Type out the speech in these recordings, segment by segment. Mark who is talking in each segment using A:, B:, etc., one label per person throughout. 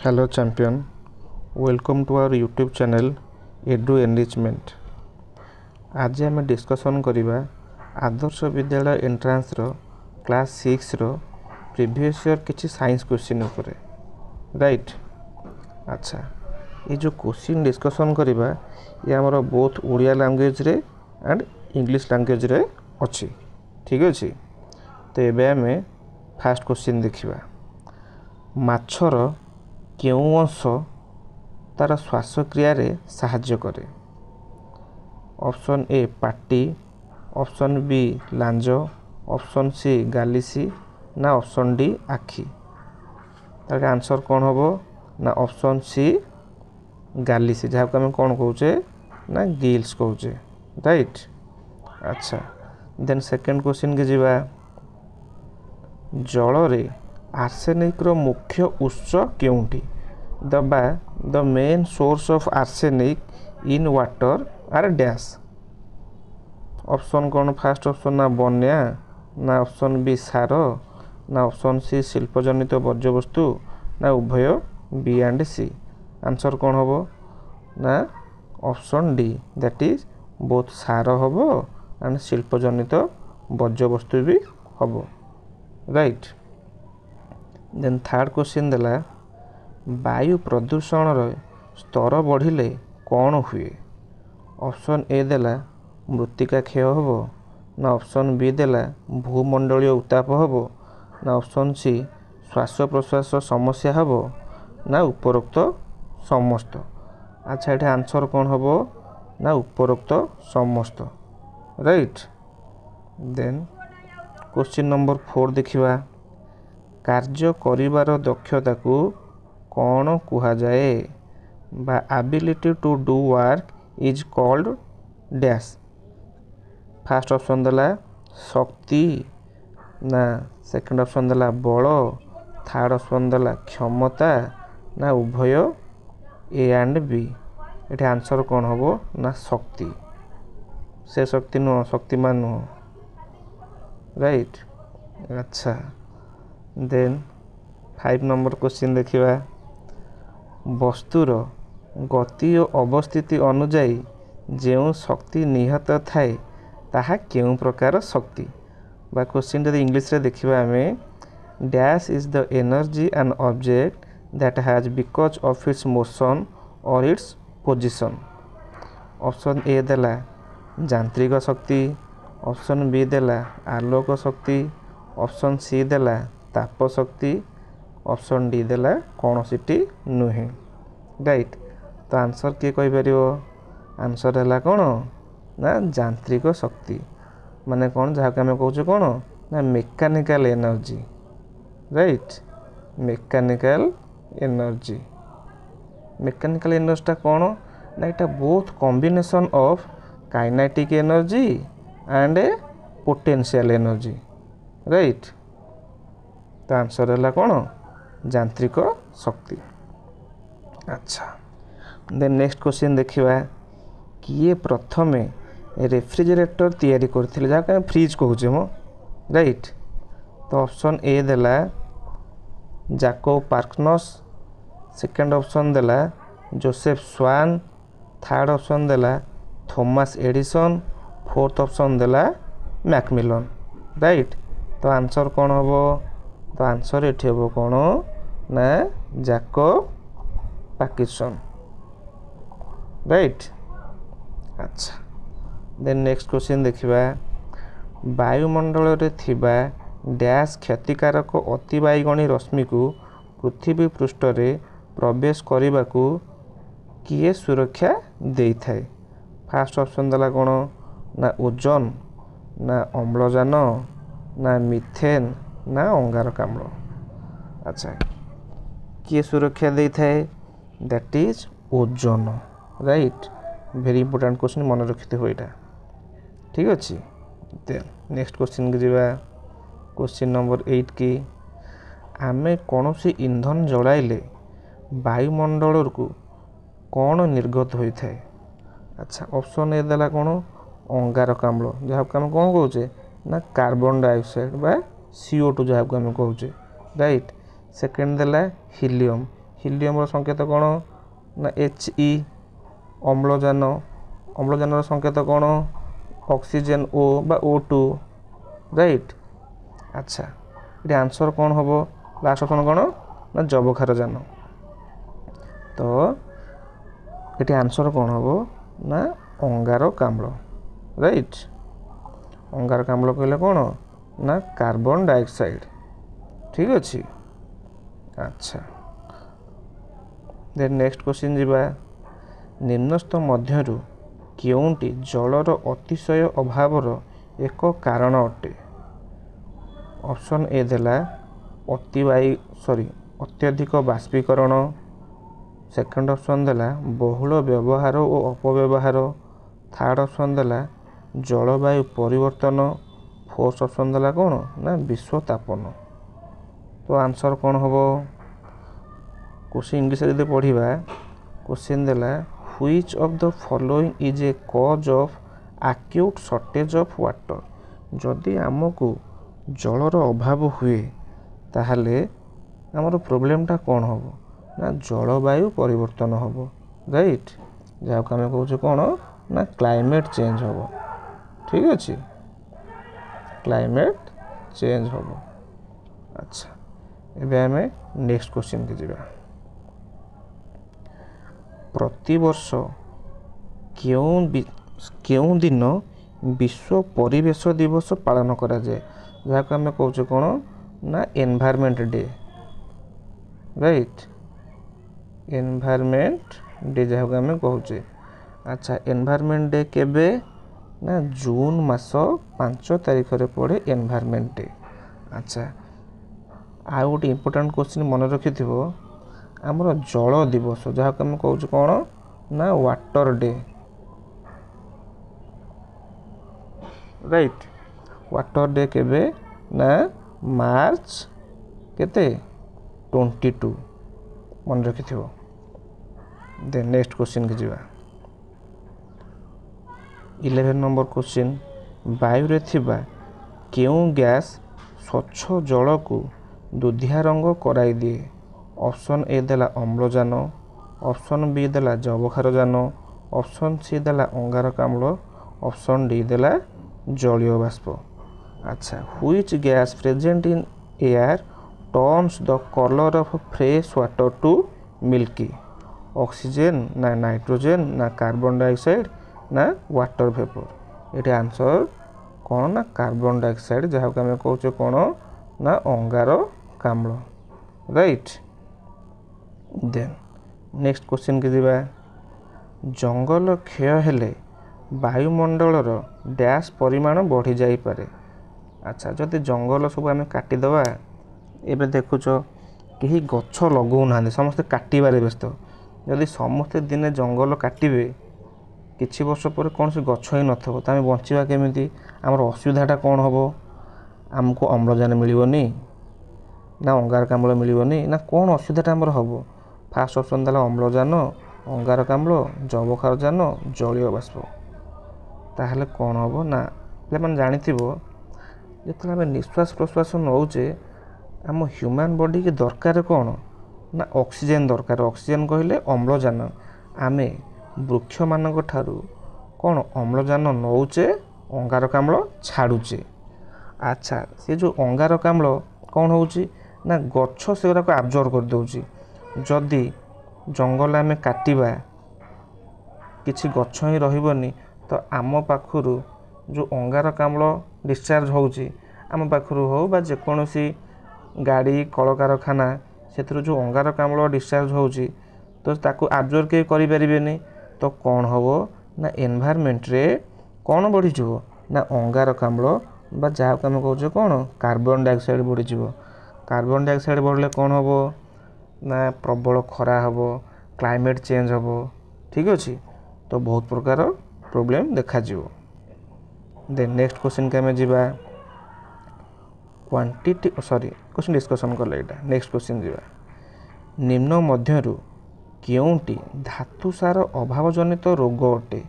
A: Hello champion, welcome to our YouTube channel Edu Enrichment। आज आम discussion करिबा Adarsh Vidyalaya entrance रो class 6 रो previous year किछि science question उपरे right. अच्छा ये जो क्वेश्चन डिस्कसन करिबा ये हमरो बोथ ओडिया लैंग्वेज रे एंड इंग्लिश लैंग्वेज रे अछि ठीक अछि। तो एबे हमें फर्स्ट क्वेश्चन देखिबा माछर केउं अंश तार श्वासक्रिया रे साहाय्य करे। ऑप्शन ए पाटी, ऑप्शन बी लांज, ऑप्शन सी गालिसी ना ऑप्शन डी आखि। तार आंसर कौन होबो ना ऑप्शन सी गालिसी जहाँ को हम कौन कहूचे ना गिल्स कहूचे राइट। अच्छा देन सेकंड क्वेश्चन के जीवा जल रे आर्सेनिक रो मुख्य उत्स केउंटी। The main source of arsenic in water are dash. Option कौन फर्स्ट ऑप्शन ना बन्या ना ऑप्शन बी सार ना ऑप्शन सी शिल्पजनित वर्ज्यवस्तु ना उभय बी एंड सी। आंसर कौन होबो ना option D that is both सार होबो एंड शिल्पजनित वर्ज्यवस्तु भी होबो राइट। देन थर्ड क्वेश्चन देला वायु प्रदूषण रो स्तर बढ़िले कौन हुए। ऑप्शन ए देला मृत्तिका क्षय होबो ना ऑप्शन बी देला भूमंडलीय उत्ताप होबो ना ऑप्शन सी श्वास प्रश्वास समस्या होबो ना उपरोक्त समस्त। अच्छा एटा आंसर कौन होबो ना उपरोक्त समस्त राइट। देन क्वेश्चन नंबर 4 देखिबा कार्य करिवार दक्षता को कौन कुहा जाए बा ability to do work is called dash. First option देला शक्ति ना सेकंड ऑप्शन देला बल थर्ड ऑप्शन देला क्षमता ना उभय ए एंड बी। एटे आंसर कौन होबो ना शक्ति से शक्ति नुह शक्तिमान नुह राइट। अच्छा देन 5 नंबर क्वेश्चन देखिबा वस्तुर गति और अवस्थिति अनुଯାयी जेउ शक्ति निहत थाए ताहा केउ प्रकार शक्ति बा क्वेश्चन जदि इंग्लिश रे देखिबा हमें dash is the energy and object that has because of its motion और इट्स पोजीशन। ऑप्शन ए देला यांत्रिक शक्ति, ऑप्शन बी देला आलोक शक्ति, ऑप्शन सी देला ताप शक्ति, ऑप्शन डी देला कौन सीटी नुहे राइट। तो आंसर किए कहि परियो आंसर हैला कौन ना यांत्रिक शक्ति माने कौन जहाँ के हमें कहूचे कौन ना mechanical energy right. Mechanical energy mechanical energy कौन ना इटा both combination of kinetic energy and A potential energy right. तो आंसर है कौन यांत्रिक शक्ति। अच्छा देन नेक्स्ट क्वेश्चन देखिबा किए प्रथमे रेफ्रिजरेटर तैयारी करथिले जहाँ के फ्रिज कहूचे मो राइट। तो ऑप्शन ए देला जाकोब पार्कनस, सेकंड ऑप्शन देला जोसेफ स्वान, थर्ड ऑप्शन देला थॉमस एडिसन, फोर्थ ऑप्शन देला मैकमिलन राइट। तो आंसर कौन होबो तो आंसर एठी होबो कौन ना जाकोब पार्किंसन राइट। अच्छा देन नेक्स्ट क्वेश्चन देखिबा वायुमंडल रे थिबा डैश क्षतिकारक अतिबाइगणी रश्मि को पृथ्वी पृष्ठ रे प्रवेश करने को किए सुरक्षा दे थाए। फर्स्ट ऑप्शन देला कौन ना ओजोन ना अम्लजान ना मिथेन ना अंगारकाम्ल। अच्छा किए सुरक्षा दे थाए that is ozone right. Very important question मन रखते हो एटा ठीक अच्छे। देन नेक्स्ट क्वेश्चन के जीवा क्वेश्चन नंबर 8 की आमे कौन सी ईंधन जलाइले वायुमंडल को कौन निर्गत होता है। अच्छा ऑप्शन ए देला कौन अंगारकाम्ल जहाँ को आम कौन कहूचे ना कार्बन डाइऑक्साइड बा CO2 जहाँ को आम कहूचे राइट। सेकेंड देला हिलियम हिलियम संकेत कौन ना He अम्लजान अम्लजान संकेत कौन ऑक्सीजन O बा O2 राइट। अच्छा ये आंसर कौन हम लास्ट ऑप्शन कौन ना जबक्षारजान। तो ये आंसर कौन हम ना अंगारकाम्ल राइट। अंगारकाम्ल कहले कौन ना कार्बन डाइऑक्साइड ठीक अच्छे। अच्छा देन नेक्स्ट क्वेश्चन जीवा निम्नस्थ मध्यरु केउंटी जलर अतिशय अभावर एक कारण अटे। ऑप्शन ए देला अत्यधिक बाष्पीकरण। सेकंड ऑप्शन देला बहुल व्यवहार और अपव्यवहार। थर्ड ऑप्शन देला जलवायु परिवर्तन। फोर्थ ऑप्शन देला कौन ना विश्व तापन। तो आंसर कौन हम क्वेश्चन इंग्लिश यदि पढ़ा क्वेश्चन देला which of the following is a cause of acute shortage of water. जदि आमको जलर अभाव हुए ताहले आमर प्रोब्लेमटा कौन हम ना जलवायु परिवर्तन हम राइट जहाँ को आम कहे कौन ना क्लाइमेट चेंज हम ठीक अच्छे क्लाइमेट चेंज हम। अच्छा एबे आम नेक्स्ट क्वेश्चन के जीवा प्रतिवर्ष केउं दिन विश्व परिवेश दिवस पालन करा जाए जहाँ को आम कहे कौन ना environment day right environment day जहाँ को आम कहे। अच्छा एनवायरनमेंट डे केबे ना जून मास 5 तारिख रे पड़े एनवायरनमेंट डे। अच्छा आ गोटे इम्पोर्टेंट क्वेश्चन मन रखि आमर जल दिवस जहाँ को आम कहे कौन ना water day right water day केबे ना मार्च केते 22 मन रखि। देन नेक्स्ट क्वेश्चन के जीवा 11 नंबर क्वेश्चन वायु रे थिबा केउं गैस स्वच्छ जल को दुधिया रंग कराई दिए। ऑप्शन ए देला अम्लजान। ऑप्शन बी देला जबक्षारजान। ऑप्शन सी देला अंगारकाम्ल। ऑप्शन डी देला जलीय बाष्प। अच्छा which gas present in air turns the colour of fresh water to milky. Oxygen ना नाइट्रोजन ना कार्बन डाइऑक्साइड ना वाटर वेपर। ये आंसर कौन ना कार्बन डाइऑक्साइड जहाँ को आम कहे कौन ना अंगारकाम्ल राइट। देन नेक्स्ट क्वेश्चन के जीवा जंगल क्षय हेले वायुमंडलर डैश परिमाण बढ़ी जाई पारे। अच्छा जदि जंगल सब आम काटिदेवा एबे देखुच कहीं गछ लगौ ना समस्ते काटबारे व्यस्त जदि समस्ते दिने जंगल काटे किछि वर्ष पर कौन से गछ ही नथबो तो आम बंचिबा केमिति आमर असुविधाटा कौन हम आमको अम्लजान मिलबनी ना अंगारकाम्ल मिलबनी ना कौन असुविधाटा आमर हम। फास्ट ऑप्शन देला अम्लजान अंगारकाम्ल जबक्षारजान जलीय बाष्प। ताहले कौन हम ना पे जानिथिबो जिते आम निश्वास प्रश्वास नौचे आम ह्यूमन बॉडी के दरकार कौन ना ऑक्सीजन दरकार। ऑक्सीजन कहले अम्लजान आम वृक्ष मानक ठारू कौन अम्लजान नौचे अंगारकाम्ल छाड़ुचे। अच्छा से जो अंगारकाम्ल कौन होउची ना गछ से आब्जर्व कर दउची। जदि जंगल आम काटिबा किछि गछ ही रहिबनी तो आम पाखुरु जो अंगारकाम्ल डिस्चार्ज होउची आम पाखुरु हो बा जेकोसी गाड़ी कलकारखाना से जो अंगारकाम्ल डिस्चार्ज होउची तो ताकू आब्जर्व के करि परिबेनी। तो कौन हम ना एनवायरनमेंट रे कौन बढ़ी जीवो ना अंगारकाम्ल बा जहाँ को आम कहे कौन कार्बन डाइऑक्साइड बढ़ी जीवो। कार्बन डाइऑक्साइड बढ़ले कौन हम ना प्रबल खरा हम क्लाइमेट चेंज हम ठीक अच्छे। तो बहुत प्रकार प्रॉब्लम देखा जीवो। देन नेक्स्ट क्वेश्चन के आम जीवा क्वांटिटी क्वेश्चन डिस्कशन कले एटा नेक्स्ट क्वेश्चन जीवा निम्न मध्यरु केउंटी धातु सार अभाव जनित रोग अटे।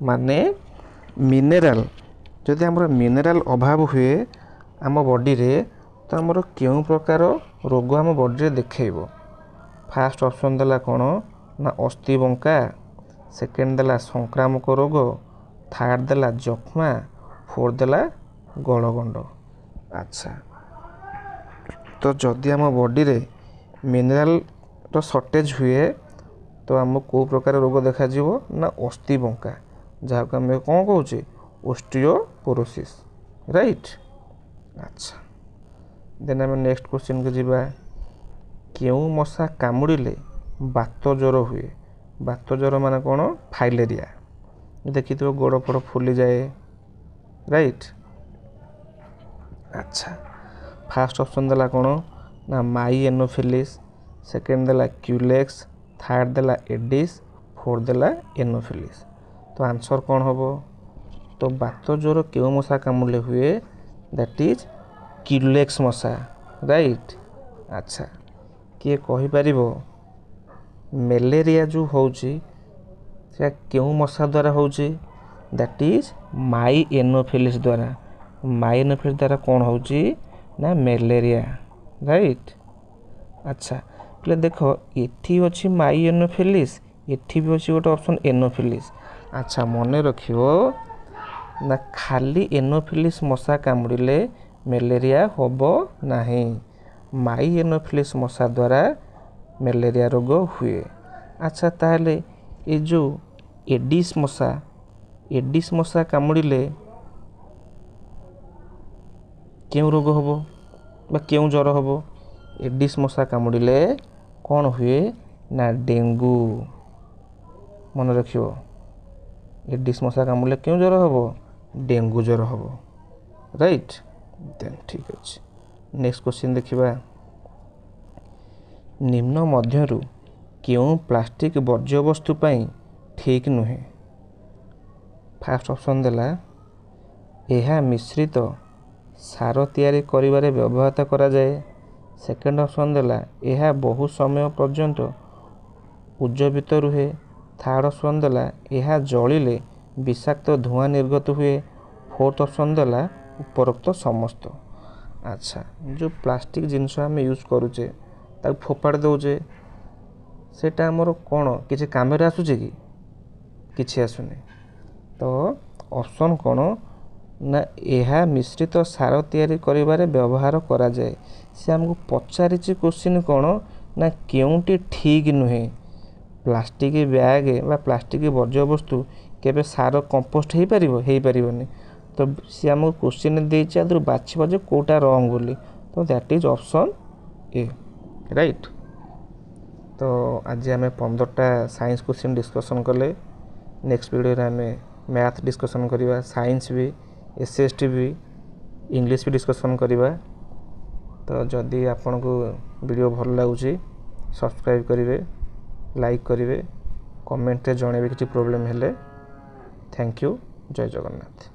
A: माने मिनेराल जदि हमर मिनेराल अभाव हुए आम बॉडी रे तो हमर केउं प्रकार रोग आम बॉडी रे देखैबो। फास्ट ऑप्शन देला कौन ना अस्थि बंका, सेकेंड देला संक्रामक रोग, थर्ड देला जख्मा, फोर्थ देला गलगंड। अच्छा तो जदि आम बॉडी रे मिनरल तो शॉर्टेज हुए तो आम को प्रकार रोग देखा ना अस्थि बंका जहाँ को आम कौन कौचे ओस्टियोपोरोसिस राइट। अच्छा देन आम नेक्स्ट क्वेश्चन को जीवा केउ मशा कामुड़िले बात ज्वर हुए। बात ज्वर माने कौन फाइलेरिया देखी तो गोड़ फोड़ फुली जाए राइट। अच्छा फास्ट ऑप्शन देला कौन ना माई एनोफिलिस, सेकेंड देला क्यूलेक्स, थर्ड देला एडिस, फोर्थ देला एनोफिलिस। तो आंसर कौन होबो तो बात ज्वर केउ मशा कामुड़िले हुए दैट इज क्यूलेक्स मशा राइट। अच्छा किए कहि परिबो मलेरिया जो होउची से केउ मशा द्वारा होउची दैट इज माई एनोफिलिस द्वारा। माई एनोफिलिस द्वारा कौन होउची ना मलेरिया राइट। अच्छा पहले देखो एठी अछि माई एनोफिलिस, एठी भी अछि गोटे ऑप्शन एनोफिलिस। अच्छा मने रखियो ना खाली एनोफिलिस मशा कामुड़िले मलेरिया होबो नाही, माई एनोफिलिस मशा द्वारा मलेरिया रोग हुए। अच्छा ताहले ए जो एडिस मशा कामुड़िले क्यों रोग होबो बा क्यों ज्वर होबो। एडिस मशा कामुड़िले कौन हुए ना डेंगू। मन रखियो एडिस मशा कामुड़िले क्यों ज्वर होबो डेंगू ज्वर होबो राइट। देन ठीक अछि नेक्स्ट क्वेश्चन देखिबा निम्न मध्यरु क्यों प्लास्टिक वर्ज्य वस्तु पई ठीक नुहे। फास्ट ऑप्शन देला एहा मिश्रित सार तैयारी करिबारे व्यवहार करा जाए, सेकेंड ऑप्शन देला एहा बहु समय पर्यंत उज्जीवित रुहे, थर्ड ऑप्शन देला एहा जलिले विषाक्त धुआं निर्गत हुए, फोर्थ ऑप्शन देला उपरोक्त समस्त। अच्छा जो प्लास्टिक जिनस आम यूज करूचे ताक फोपाड़ दौचे सेटा आमर कौन किसी काम आसूचे कि किछि आसुनी। तो ऑप्शन कौन ना यह मिश्रित सार तैयारी करिबारे व्यवहार करा जाए। से हमको पचारिछि क्वेश्चन कौन ना क्योंटी ठीक नुहे प्लास्टिक बैग बा प्लास्टिक वर्ज्य वस्तु केबे सार कंपोस्ट हो पारिबनी। तो सी आमको क्वेश्चन देछि आदर बाछिबा जे कोटा रॉन्ग बोली तो that is option A right. तो आज आम 15टा साइंस क्वेश्चन डिस्कसन कले। नेक्स्ट वीडियो रे आम मैथ डिस्कसन करिबा, साइंस भी, एसएसटी भी, इंग्लिश भी डिस्कसन करिबा। तो जदि आपन को वीडियो भल लागुची सब्सक्राइब करिवे, लाइक करिवे, कमेंट रे जणेबे किछि प्रॉब्लम हेले। थैंक यू, जय जगन्नाथ।